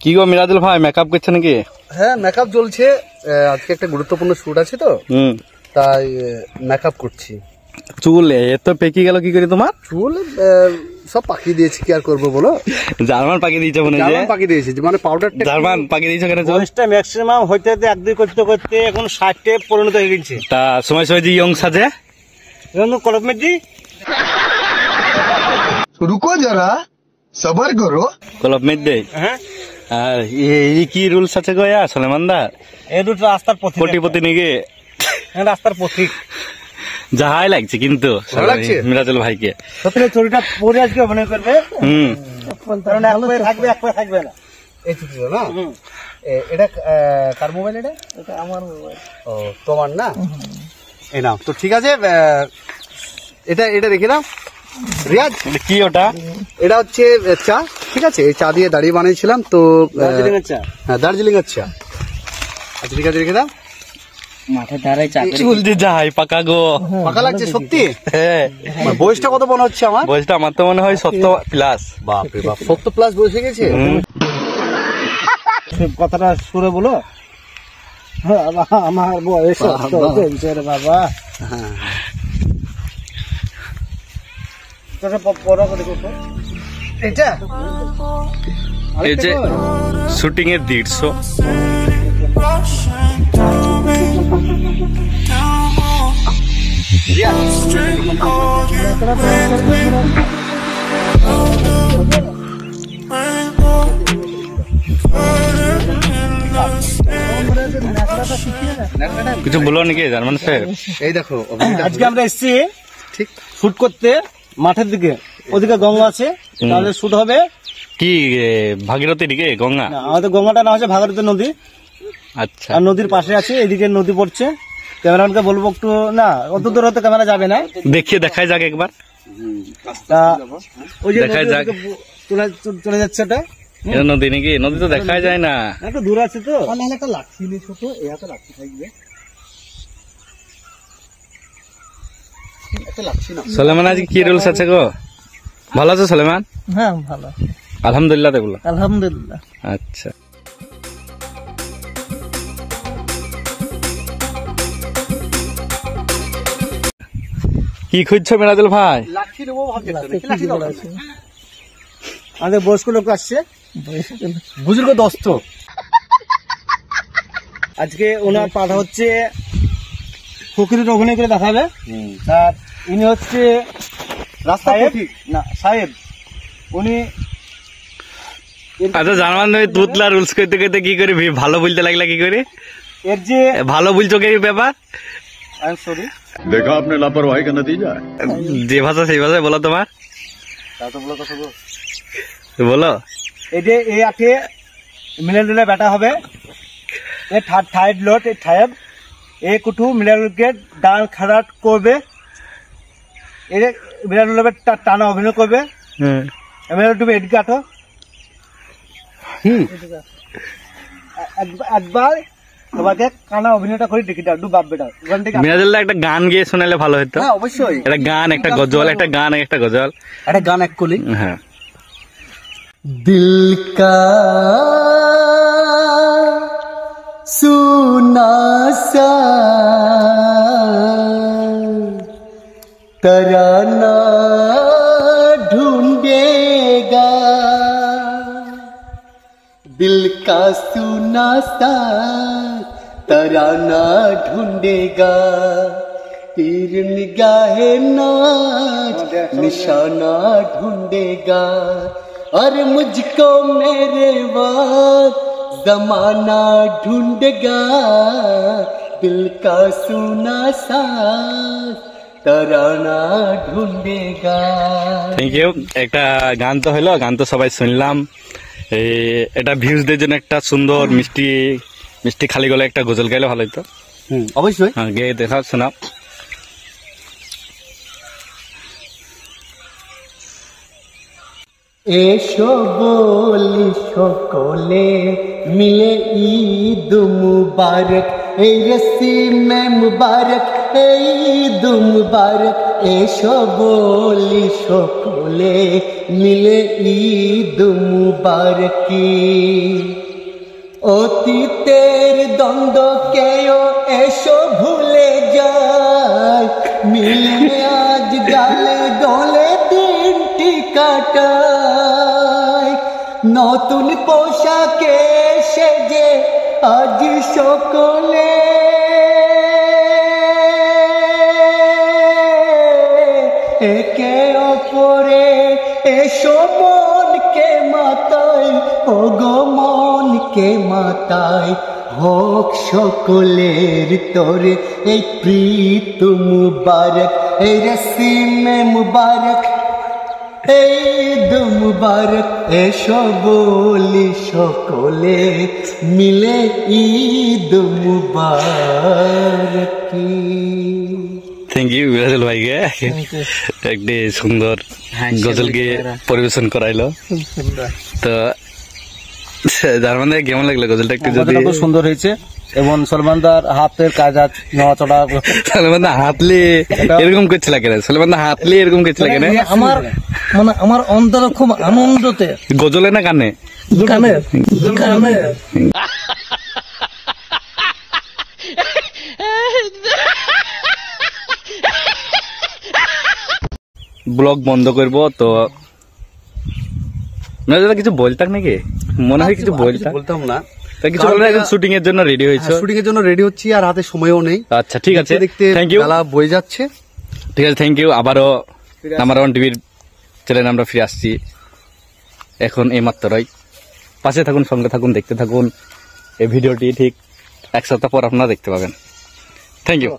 কি গো মিরাজুল ভাই, মেকআপ করছে নাকি? হ্যাঁ, মেকআপ চলছে। আজকে একটা গুরুত্বপূর্ণ শুট আছে তো, তাই মেকআপ করছি। চুল এত পেকে গেল কি করে তোমার? চুল সব পাকিয়ে দিয়েছি, কি আর করবো বলো। জার্মান পাকিয়ে দিয়েছে মনে হয়। জার্মান পাকিয়ে দিয়েছি, মানে পাউডারটা জার্মান পাকিয়ে দিয়েছে কেন? বয়সটা ম্যাক্সিমাম হইতে এক দুই করতে করতে এখন 60 পরিণত হয়ে গেছে। তা সময় সময় যে ইয়ং সাজে এখন কলম মেদি रुको जरा सबर करो। কলপ মেদ দেই। হ্যাঁ, আর এই কি রুলস আছে গো সলেমান দা? এই দুটো রাস্তার পথিক, কোটিপতি নাকি? রাস্তার পথিক যাহাই লাগছে কিন্তু মিরাজুল ভাইকে। সত্যি চুরিটা পরে আজকে অভিনয় করবে। কারণ এক পায়ে থাকবে, এক পায়ে থাকবে না। এই ছুটি না, এটা কার মোবাইল? এটা আমার মোবাইল। ও, তোমার না? এই নাও তো, ঠিক আছে। এটা রেখে দাও। রিয়াজ, কি ওটা? এটা হচ্ছে চা, ঠিক আছে? এই চা দিয়ে দাঁড়িয়ে বানিয়েছিলাম তো। দার্জিলিং এর চা? হ্যাঁ, দার্জিলিং এর চা। আচ্ছা, ঠিক আছে, রেখে দাও। মাঠে ধারে চা চুল যে যাই পাকা গো, পাকা লাগছে সত্যি। হ্যাঁ, বয়সটা কত মনে হচ্ছে আমার? বয়সটা আমার তো মনে হয় 70 প্লাস। বাপরে বাপ, 70 প্লাস বয়স হয়ে গেছে। কথাটা সুরে বলো। আমার বয়স বাবা। হ্যাঁ, এটা এই যে শুটিং এর 150। কিছু বলো নাকি জার্মান স্যার? এই দেখো, আজকে আমরা এসেছি ঠিক শুট করতে মাঠের দিকে। ওদিকে গঙ্গা আছে, তাহলে শুট হবে। কি ভাগীরথী দিকে গঙ্গা? না, আমাদের গঙ্গাটা না হচ্ছে ভাগীরথী নদী। আচ্ছা, আর নদীর পাশে আছে, এদিকে নদী পড়ছে। ক্যামেরাম্যানকে বলবো একটু, না অত দূর হতে ক্যামেরা যাবে না, দেখাই যাক একবার। তা ওই যে দেখাই যাক। চলে যাচ্ছে এটা। এটা নদী নাকি? নদী তো দেখা যায় না, একটু দূর আছে তো। একটা লাঠি নিয়ে ছোট, এই হাতে লাঠি থাকবে, একটা লাঠি না। সলেমান আজকে কি রুলস আছে গো? ভালো আছো সলেমান? হ্যাঁ, ভালো আলহামদুলিল্লাহ। দেখলো আলহামদুলিল্লাহ। আচ্ছা, কি খুঁজছো মিরাজুল ভাই? লাঠি নেবো ভাবছি। আমাদের বয়স্ক লোক আসছে, বুজুর্গ দোস্ত। আজকে ওনার পাঠা হচ্ছে ফকিরের অভিনয় করে দেখাবে। আর ইনি হচ্ছে সাহেব। উনি আচ্ছা, জার্মান তুতলা রুলস করতে করতে কি করে ভালো বলতে লাগলা? কি করে এর যে ভালো বলছো কি ব্যাপার? আই এম সরি, देखा आपने लापरवाही का नतीजा है। যে ভাষা সেই ভাষায় বলো তোমার। তা তো বলো কথা বলো। এই যে এই আটে মিলে দিলে বেটা হবে। এ থার্ড লোট এ থার্ড এ কুটু মিলে কে ডাল খারাট করবে। এই যে মিলে দিলে টানা অভিনয় করবে। মিলে তুমি এদিকে আটো। একবার তোমাকে কানা অভিনয়টা করে দেখি দাও, বাপ বেটা। মিরাজুল্লাহ একটা গান গিয়ে শোনালে ভালো হতো। হ্যাঁ, অবশ্যই। একটা গান, একটা গজল, একটা গান, একটা গজল, একটা গান এক কলি। হ্যাঁ। दिल का सुना सा तराना ढूंढेगा, दिल का सुना सा तराना ढूंढेगा, तीर निगाहे नाच निशाना ढूंढेगा, और मुझको मेरे वक्त जमाना ढूंढेगा, दिल का सुना सा तराना ढूंढेगा। Thank you. একটা গান তো হলো, গান তো সবাই শুনলাম। এটা ভিউজদের জন্য একটা সুন্দর মিষ্টি মিষ্টি খালি গলে একটা গজল গাইলে ভালো হতো। অবশ্যই। হ্যাঁ, গিয়ে দেখাও, শোনাও। এসো বলি সকলে মিলে ঈদ মুবারক, এই রসিমে মুবারক এই ঈদ মুবারক এসো বলি সকলে মিলে ঈদ মুবারকি অতীতের দ্বন্দ্বকেও এসো ভুলে যায় মিলে আজ গালে গলে দিনটি কাটায় নতুন পোশাকে সেজে আজ সকলে একে অপরে এসো মনকে মাতায় ওগো মনকে মাতায় হোক সকলের তোরে এই প্রীত মুবারক এই রসিমে মুবারক এই ঈদ মুবারক এসো বলি সকলে মিলে ঈদ মুবারকি থ্যাংক ইউ বিরাজুল ভাইকে একটি সুন্দর গজল গিয়ে পরিবেশন করাইলো। তো যার মানে কেমন লাগলো গজলটা একটু যদি? খুব সুন্দর হয়েছে এবং সলমানদার হাতের কাজ নড়াচড়া সলমান হাতলে এরকম করছিল কেন? সলমান হাতলে এরকম করছিল কেন? আমার মানে আমার অন্তর খুব আনন্দতে গজলে না কানে? কানে কানে ব্লগ বন্ধ করবো তো না দাদা কিছু বলতাম নাকি? মনে হয় কিছু বলতাম না, তা কিছু বললে এখন শুটিং এর জন্য রেডি হয়েছে। শুটিং এর জন্য রেডি হচ্ছি আর হাতে সময়ও নেই। আচ্ছা ঠিক আছে, দেখতে থ্যাংক ইউ। বেলা বয়ে যাচ্ছে। ঠিক আছে, থ্যাংক ইউ। আবারও নাম্বার ওয়ান টিভির চ্যানেলে আমরা ফিরে আসছি এখন এই মাত্রই। পাশে থাকুন, সঙ্গে থাকুন, দেখতে থাকুন। এই ভিডিওটি ঠিক এক সপ্তাহ পর আপনারা দেখতে পাবেন। Thank you.